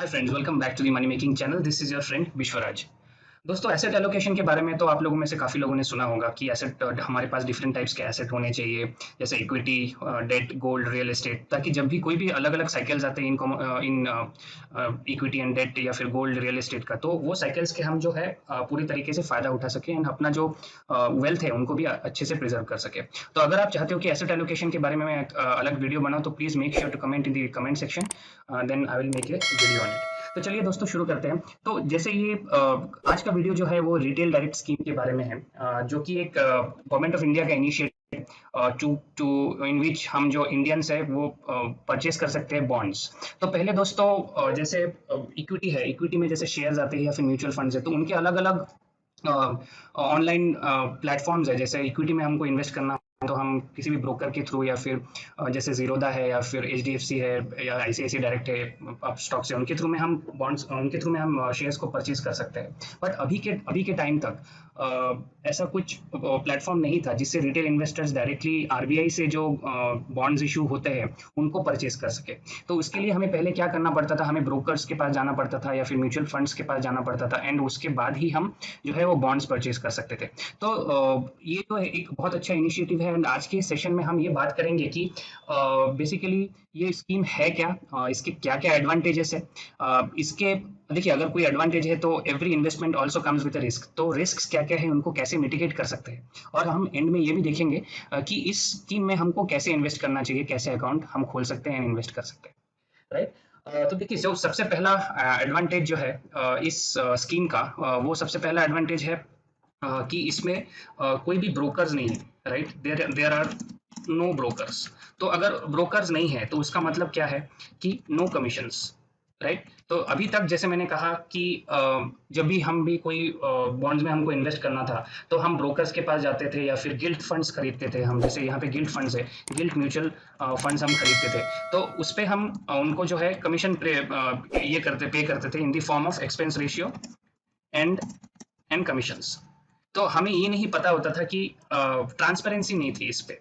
Hi friends, welcome back to the money making channel. This is your friend Vishwaraj. दोस्तों, asset allocation के बारे में तो आप लोगों में से काफ़ी लोगों ने सुना होगा कि एसेट हमारे पास डिफरेंट टाइप्स के एसेट होने चाहिए, जैसे equity, debt, gold, real estate, ताकि जब भी कोई भी अलग अलग साइकिल्स आते हैं इन इक्विटी एंड डेट या फिर गोल्ड रियल एस्टेट का, तो वो साइकिल्स के हम जो है पूरी तरीके से फ़ायदा उठा सकें एंड अपना जो वेल्थ है उनको भी अच्छे से प्रिजर्व कर सके। तो अगर आप चाहते हो कि एसेट एलोकेशन के बारे में मैं एक अलग वीडियो बनाऊँ, तो please make sure to comment in the comment section, then I will make a video on it. तो चलिए दोस्तों, शुरू करते हैं। तो जैसे ये आज का वीडियो जो है वो रिटेल डायरेक्ट स्कीम के बारे में है, जो कि एक गवर्नमेंट ऑफ इंडिया का इनिशिएटिव टू टू इन विच हम जो इंडियंस है वो परचेज कर सकते हैं बॉन्ड्स। तो पहले दोस्तों, जैसे इक्विटी है, इक्विटी में जैसे शेयर्स आते हैं या फिर म्यूचुअल फंड्स है, तो उनके अलग अलग ऑनलाइन प्लेटफॉर्म्स है। जैसे इक्विटी में हमको इन्वेस्ट करना है तो हम किसी भी ब्रोकर के थ्रू या फिर जैसे जीरोदा है या फिर एचडीएफसी है या आईसीआईसी डायरेक्ट है, आप स्टॉक्स है, उनके थ्रू में हम बॉन्ड्स, उनके थ्रू में हम शेयर्स को परचेज कर सकते हैं। बट अभी के टाइम तक ऐसा कुछ प्लेटफॉर्म नहीं था जिससे रिटेल इन्वेस्टर्स डायरेक्टली आरबीआई से जो बॉन्ड्स इशू होते हैं उनको परचेज कर सके। तो उसके लिए हमें पहले क्या करना पड़ता था, हमें ब्रोकर्स के पास जाना पड़ता था या फिर म्यूचुअल फंड्स के पास जाना पड़ता था, एंड उसके बाद ही हम जो है वो बॉन्ड्स परचेज कर सकते थे। तो ये तो एक बहुत अच्छा इनिशिएटिव है, एंड आज के सेशन में हम ये बात करेंगे कि बेसिकली ये स्कीम है क्या, इसके क्या क्या एडवांटेजेस है। इसके देखिए, अगर कोई एडवांटेज है तो every investment also comes with a risk. तो रिस्क क्या क्या है, उनको कैसे मिटिगेट कर सकते हैं, और हम एंड में ये भी देखेंगे कि इस स्कीम में हमको कैसे इन्वेस्ट करना चाहिए, कैसे अकाउंट हम खोल सकते हैं एंड इन्वेस्ट कर सकते हैं, राइट। तो देखिए, जो सबसे पहला एडवांटेज जो है इस स्कीम का, वो सबसे पहला एडवांटेज है कि इसमें कोई भी ब्रोकर्स नहीं है, right. There there are no brokers. तो अगर ब्रोकर्स नहीं है तो उसका मतलब क्या है कि नो कमीशंस, राइट। तो अभी तक जैसे मैंने कहा कि जब भी हम भी कोई बॉन्ड्स में हमको इन्वेस्ट करना था तो हम ब्रोकर्स के पास जाते थे या फिर गिल्ट फंड्स खरीदते थे। हम जैसे यहाँ पे गिल्ट फंड्स है, गिल्ट म्यूचुअल फंड्स हम खरीदते थे, तो उस पे हम उनको जो है कमीशन ये करते पे करते थे in the form of expense ratio and commissions. तो हमें ये नहीं पता होता था कि ट्रांसपेरेंसी नहीं थी इस पे,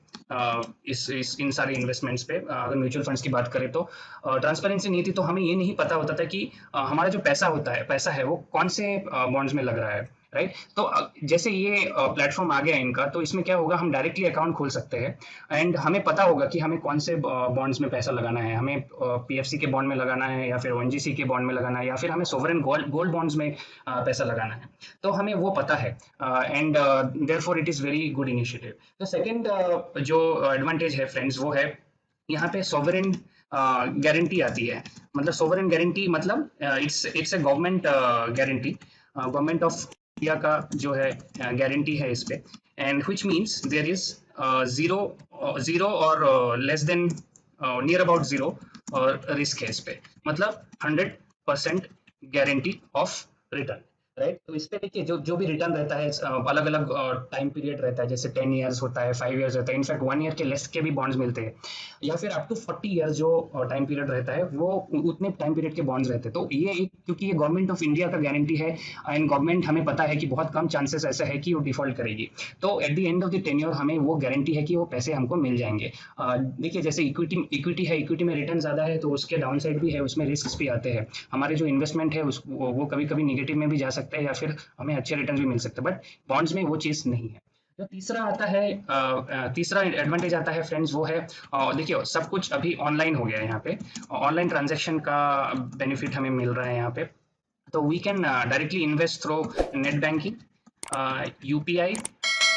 इस इन सारे इन्वेस्टमेंट्स पे। अगर म्यूचुअल फंड्स की बात करें तो ट्रांसपेरेंसी नहीं थी, तो हमें ये नहीं पता होता था कि हमारा जो पैसा है वो कौन से बॉन्ड्स में लग रहा है, राइट। तो जैसे ये प्लेटफॉर्म आ गया इनका, तो इसमें क्या होगा, हम डायरेक्टली अकाउंट खोल सकते हैं एंड हमें पता होगा कि हमें कौन से बॉन्ड्स में पैसा लगाना है। हमें पीएफसी के बॉन्ड में लगाना है या फिर ओएनजीसी के बॉन्ड में लगाना है या फिर हमें सोवरेन गोल्ड गोल्ड बॉन्ड्स में पैसा लगाना है। तो हमें वो पता है, and therefore it is very good initiative. तो सेकंड जो एडवांटेज है फ्रेंड्स, वो है यहाँ पे सॉवरेन गारंटी आती है। मतलब सॉवरेन गारंटी मतलब it's a government guarantee, government of India का जो है गारंटी है इस पे, and which means there is zero zero और less than near about zero और रिस्क है इस पे, मतलब 100% गारंटी ऑफ रिटर्न, राइट। तो इस पे देखिए, जो जो भी रिटर्न रहता है अलग अलग टाइम पीरियड रहता है, जैसे 10 ईयर्स होता है, 5 ईयर्स रहता है, इनफैक्ट 1 ईयर के लेस के भी बॉन्ड्स मिलते हैं, या फिर अप टू 40 ईयर्स जो टाइम पीरियड रहता है वो उतने टाइम पीरियड के बॉन्ड्स रहते हैं। तो ये एक, क्योंकि ये गवर्नमेंट ऑफ इंडिया का गारंटी है एंड गवर्नमेंट हमें पता है कि बहुत कम चांसेस ऐसा है कि वो डिफॉल्ट करेगी, तो at the end of the tenure हमें वो गारंटी है कि वो पैसे हमको मिल जाएंगे। देखिए, जैसे इक्विटी है, इक्विटी में रिटर्न ज़्यादा है तो उसके डाउन साइड भी है, उसमें रिस्क भी आते हैं। हमारे जो इन्वेस्टमेंट है वो कभी कभी निगेटिव में भी जा सकता है या फिर हमें अच्छे रिटर्न भी मिल सकते हैं, बट बॉन्ड्स में वो चीज़ नहीं है। जो तीसरा आता है, तीसरा एडवांटेज आता है फ्रेंड्स, वो है देखिए, सब कुछ अभी ऑनलाइन हो गया है। यहाँ पे ऑनलाइन ट्रांजैक्शन का बेनिफिट हमें मिल रहा है यहाँ पे। तो we can directly invest through net banking, UPI,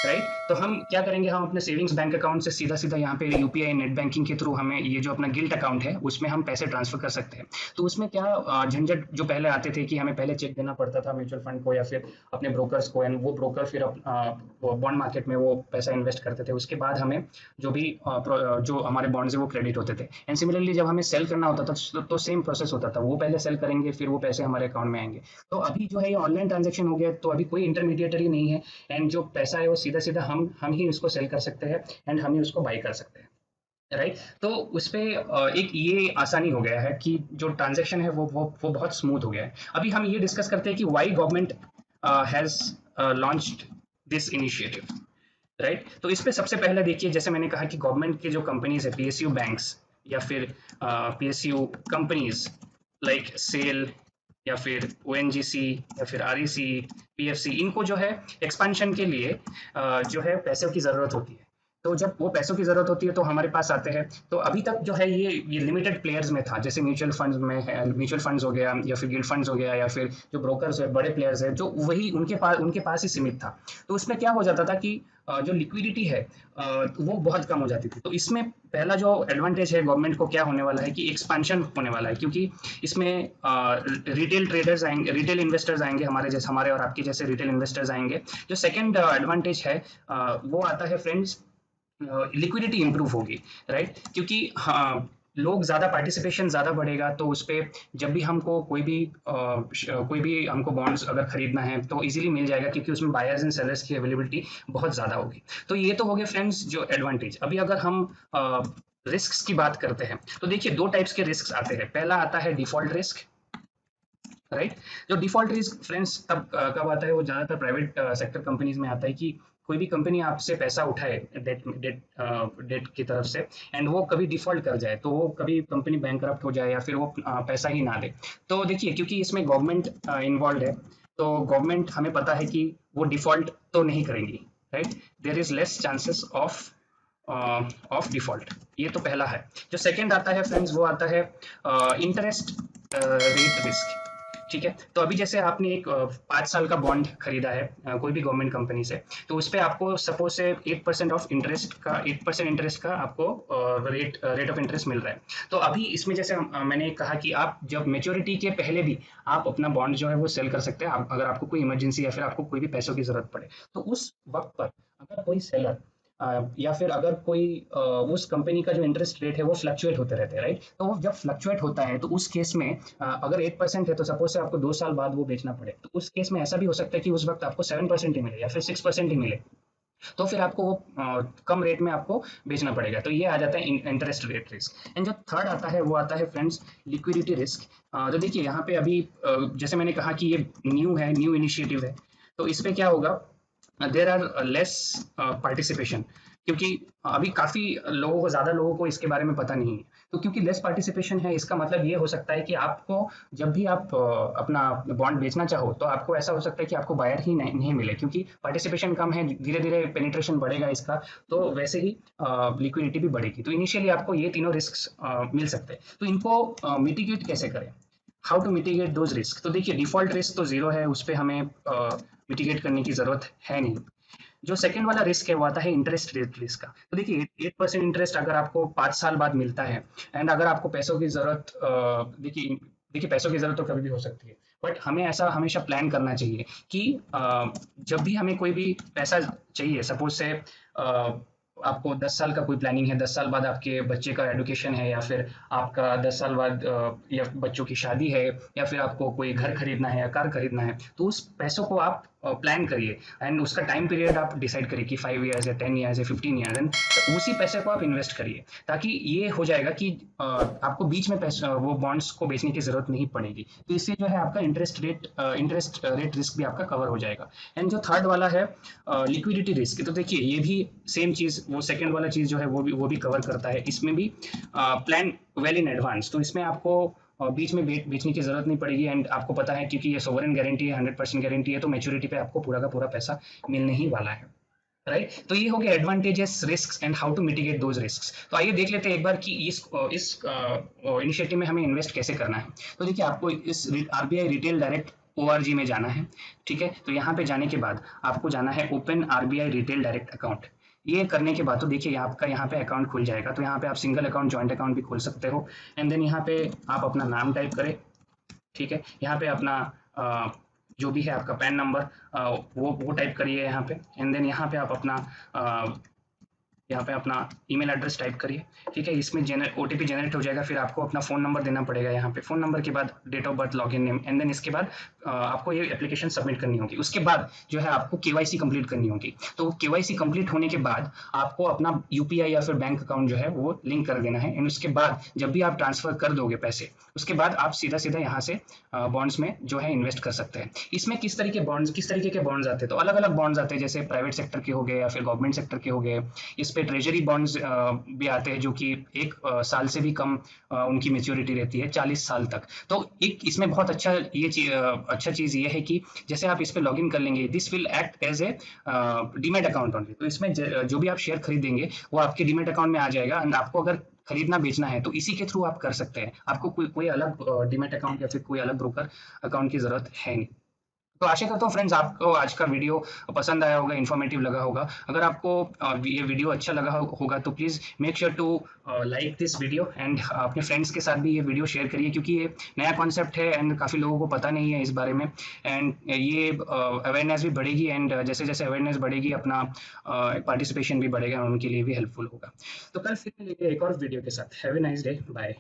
right. तो हम क्या करेंगे, हम अपने सेविंग्स बैंक अकाउंट से सीधा सीधा यहाँ पे यूपीआई नेट बैंकिंग के थ्रू हमें ये जो अपना गिल्ट अकाउंट है उसमें हम पैसे ट्रांसफर कर सकते हैं। तो उसमें क्या झंझट जो पहले आते थे कि हमें पहले चेक देना पड़ता था म्यूचुअल फंड को या फिर अपने ब्रोकर्स को, एंड वो ब्रोकर फिर बॉन्ड मार्केट में वो पैसा इन्वेस्ट करते थे, उसके बाद हमें जो भी जो हमारे बॉन्ड्स है वो क्रेडिट होते थे। एंड सिमिलरली जब हमें सेल करना होता था तो सेम प्रोसेस होता था, वो पहले सेल करेंगे फिर वो पैसे हमारे अकाउंट में आएंगे। तो अभी जो है ये ऑनलाइन ट्रांजेक्शन हो गया, तो अभी कोई इंटरमीडिएटरी नहीं है, एंड जो पैसा है वो सीधा सीधा हम ही उसको सेल कर सकते हैं एंड हम ही उसको बाई कर सकते हैं, राइट। तो उस पे एक ये आसानी हो गया है कि जो ट्रांजेक्शन है वो बहुत स्मूथ हो गया है। अभी हम ये डिस्कस करते हैं कि why government has launched this initiative, right. तो इस पे सबसे पहले देखिए, जैसे मैंने कहा कि गवर्नमेंट के जो कंपनीज है, पीएसयू बैंक्स या फिर पीएसयू कंपनीज लाइक सेल या फिर ओएनजीसी या फिर आरईसी, पीएफसी, इनको जो है एक्सपेंशन के लिए जो है पैसों की ज़रूरत होती है। तो जब वो पैसों की ज़रूरत होती है तो हमारे पास आते हैं। तो अभी तक जो है ये लिमिटेड प्लेयर्स में था, जैसे म्यूचुअल फंड्स में है, म्यूचुअल फंड्स हो गया या फिर गिल्ड फंड्स हो गया या फिर जो ब्रोकर्स है, बड़े प्लेयर्स है, जो वही उनके पास ही सीमित था। तो उसमें क्या हो जाता था कि जो लिक्विडिटी है वो बहुत कम हो जाती थी। तो इसमें पहला जो एडवांटेज है गवर्नमेंट को क्या होने वाला है कि एक्सपेंशन होने वाला है, क्योंकि इसमें रिटेल ट्रेडर्स आएंगे, रिटेल इन्वेस्टर्स आएंगे, हमारे और आपके जैसे रिटेल इन्वेस्टर्स आएंगे। जो सेकंड एडवांटेज है वो आता है फ्रेंड्स, लिक्विडिटी इंप्रूव होगी, राइट? क्योंकि हाँ, लोग ज़्यादा पार्टिसिपेशन ज़्यादा बढ़ेगा, तो उस पर जब भी हमको कोई भी हमको बॉन्ड्स अगर खरीदना है तो इजीली मिल जाएगा, क्योंकि उसमें बायर्स एंड सेलर्स की अवेलेबिलिटी बहुत ज़्यादा होगी। तो ये तो हो गए फ्रेंड्स जो एडवांटेज। अभी अगर हम रिस्क की बात करते हैं तो देखिए दो टाइप्स के रिस्क आते हैं। पहला आता है डिफॉल्ट रिस्क, राइट? जो डिफॉल्ट रिस्क फ्रेंड्स तब कब आता है, वो ज़्यादातर प्राइवेट सेक्टर कंपनीज में आता है कि कोई भी कंपनी आपसे पैसा उठाए डेट डेट डेट की तरफ से, एंड वो कभी डिफॉल्ट कर जाए, तो वो कभी कंपनी बैंकरप्ट हो जाए या फिर वो पैसा ही ना दे। तो देखिए क्योंकि इसमें गवर्नमेंट इन्वॉल्व है, तो गवर्नमेंट हमें पता है कि वो डिफॉल्ट तो नहीं करेंगी, right? There is less chances of default. ये तो पहला है। जो सेकंड आता है फ्रेंड्स वो आता है इंटरेस्ट रेट रिस्क। ठीक है, तो अभी जैसे आपने एक 5 साल का बॉन्ड खरीदा है कोई भी गवर्नमेंट कंपनी से, तो उस पर आपको सपोज से 8% इंटरेस्ट का आपको रेट ऑफ इंटरेस्ट मिल रहा है। तो अभी इसमें जैसे मैंने कहा कि आप जब मेच्योरिटी के पहले भी आप अपना बॉन्ड जो है वो सेल कर सकते हैं, अगर आपको कोई इमरजेंसी या फिर आपको कोई भी पैसों की जरूरत पड़े, तो उस वक्त पर अगर कोई सेलर या फिर अगर कोई उस कंपनी का जो इंटरेस्ट रेट है वो फ्लक्चुएट होते रहते हैं, राइट? तो वो जब फ्लक्चुएट होता है तो उस केस में अगर 8% है तो सपोज से आपको 2 साल बाद वो बेचना पड़े, तो उस केस में ऐसा भी हो सकता है कि उस वक्त आपको 7% ही मिले या फिर 6% ही मिले। तो फिर आपको वो कम रेट में आपको बेचना पड़ेगा। तो ये आ जाता है इंटरेस्ट रेट रिस्क। एंड जो थर्ड आता है वो आता है फ्रेंड्स लिक्विडिटी रिस्क। तो देखिए यहाँ पे अभी जैसे मैंने कहा कि ये न्यू इनिशिएटिव है, तो इस पे क्या होगा, देर आर लेस पार्टिसिपेशन, क्योंकि अभी काफी लोगों को, ज्यादा लोगों को इसके बारे में पता नहीं है। तो क्योंकि लेस पार्टिसिपेशन है, इसका मतलब ये हो सकता है कि आपको जब भी आप अपना बॉन्ड बेचना चाहो तो आपको ऐसा हो सकता है कि आपको बायर ही नहीं मिले, क्योंकि पार्टिसिपेशन कम है, धीरे धीरे पेनिट्रेशन बढ़ेगा इसका, तो वैसे ही लिक्विडिटी भी बढ़ेगी। तो इनिशियली आपको ये तीनों रिस्क मिल सकते हैं। तो इनको मिटिगेट कैसे करें, how to mitigate those risk? तो देखिए डिफॉल्ट रिस्क तो जीरो है, उस पर हमें मिटिगेट करने की जरूरत है नहीं। जो सेकंड वाला रिस्क है वो आता है इंटरेस्ट रेट रिस्क का। तो देखिए 8% इंटरेस्ट अगर आपको 5 साल बाद मिलता है, एंड अगर आपको पैसों की जरूरत देखिए पैसों की जरूरत तो कभी भी हो सकती है, बट हमें ऐसा हमेशा प्लान करना चाहिए कि जब भी हमें कोई भी पैसा चाहिए, सपोज से आपको 10 साल का कोई प्लानिंग है, 10 साल बाद आपके बच्चे का एडुकेशन है, या फिर आपका 10 साल बाद या बच्चों की शादी है, या फिर आपको कोई घर खरीदना है या कार खरीदना है, तो उस पैसों को आप प्लान करिए, एंड उसका टाइम पीरियड आप डिसाइड करिए कि 5 ईयर्स या 10 ईयर्स या 15 ईयर्स, एंड तो उसी पैसे को आप इन्वेस्ट करिए, ताकि ये हो जाएगा कि आपको बीच में पैसा वो बॉन्ड्स को बेचने की जरूरत नहीं पड़ेगी। तो इससे जो है आपका इंटरेस्ट रेट रिस्क भी आपका कवर हो जाएगा। एंड जो थर्ड वाला है लिक्विडिटी रिस्क, तो देखिए ये भी सेम चीज, वो सेकंड वाला चीज जो है वो भी कवर करता है। इसमें भी प्लान वेल इन एडवांस, तो इसमें आपको बीच में बेचने की जरूरत नहीं पड़ेगी, एंड आपको पता है क्योंकि ये सोवरेन गारंटी है, 100% गारंटी है, तो मेच्योरिटी पे आपको पूरा का पूरा पैसा मिलने ही वाला है, राइट? तो ये हो गया advantages, risk and how to mitigate those risk. तो आइए देख लेते हैं एक बार कि इस इनिशिएटिव में हमें इन्वेस्ट कैसे करना है। तो देखिए आपको इस आरबीआई रिटेल डायरेक्ट ORG में जाना है, ठीक है? तो यहाँ पे जाने के बाद आपको जाना है open RBI retail direct account. ये करने के बाद तो देखिए आपका यहाँ पे अकाउंट खुल जाएगा। तो यहाँ पे आप सिंगल अकाउंट, जॉइंट अकाउंट भी खोल सकते हो। एंड देन यहाँ पे आप अपना नाम टाइप करें, ठीक है? यहाँ पे अपना जो भी है आपका पैन नंबर वो टाइप करिए यहाँ पे। एंड देन यहाँ पे अपना ईमेल एड्रेस टाइप करिए, ठीक है? इसमें ओटीपी जनरेट हो जाएगा, फिर आपको अपना फोन नंबर देना पड़ेगा यहाँ पे। फोन नंबर के बाद date of birth, login name, and then इसके बाद आपको ये एप्लीकेशन सबमिट करनी होगी। उसके बाद जो है आपको केवाईसी कंप्लीट करनी होगी। तो केवाईसी कंप्लीट होने के बाद आपको अपना यूपीआई या फिर बैंक अकाउंट जो है वो लिंक कर देना है। एंड उसके बाद जब भी आप ट्रांसफर कर दोगे पैसे, उसके बाद आप सीधा सीधा यहाँ से बॉन्ड्स में जो है इन्वेस्ट कर सकते हैं। इसमें किस तरीके के बॉन्ड्स आते हैं, तो अलग अलग बॉन्ड्स आते हैं, जैसे प्राइवेट सेक्टर के हो गए या फिर गवर्नमेंट सेक्टर के हो गए। इस पे ट्रेजरी बॉन्ड्स भी आते हैं जो कि 1 साल से भी कम उनकी मेच्योरिटी रहती है, 40 साल तक। तो एक इसमें बहुत अच्छा चीज़ ये है कि जैसे आप इस पे लॉगिन कर लेंगे, this will act as a demat account only. तो इसमें जो भी आप शेयर खरीदेंगे वो आपके डीमैट अकाउंट में आ जाएगा, एंड आपको अगर खरीदना बेचना है तो इसी के थ्रू आप कर सकते हैं। आपको कोई अलग डीमैट अकाउंट या फिर कोई अलग ब्रोकर अकाउंट की जरूरत है नहीं। तो आशा करता हूँ फ्रेंड्स आपको आज का वीडियो पसंद आया होगा, इन्फॉर्मेटिव लगा होगा। अगर आपको ये वीडियो अच्छा लगा होगा तो please make sure to like this video, and अपने फ्रेंड्स के साथ भी ये वीडियो शेयर करिए, क्योंकि ये नया कॉन्सेप्ट है एंड काफ़ी लोगों को पता नहीं है इस बारे में। एंड ये अवेयरनेस भी बढ़ेगी, एंड जैसे जैसे अवेयरनेस बढ़ेगी अपना पार्टिसिपेशन भी बढ़ेगा, उनके लिए भी हेल्पफुल होगा। तो कल फिर मिलेंगे एक और वीडियो के साथ। Have a nice day, bye.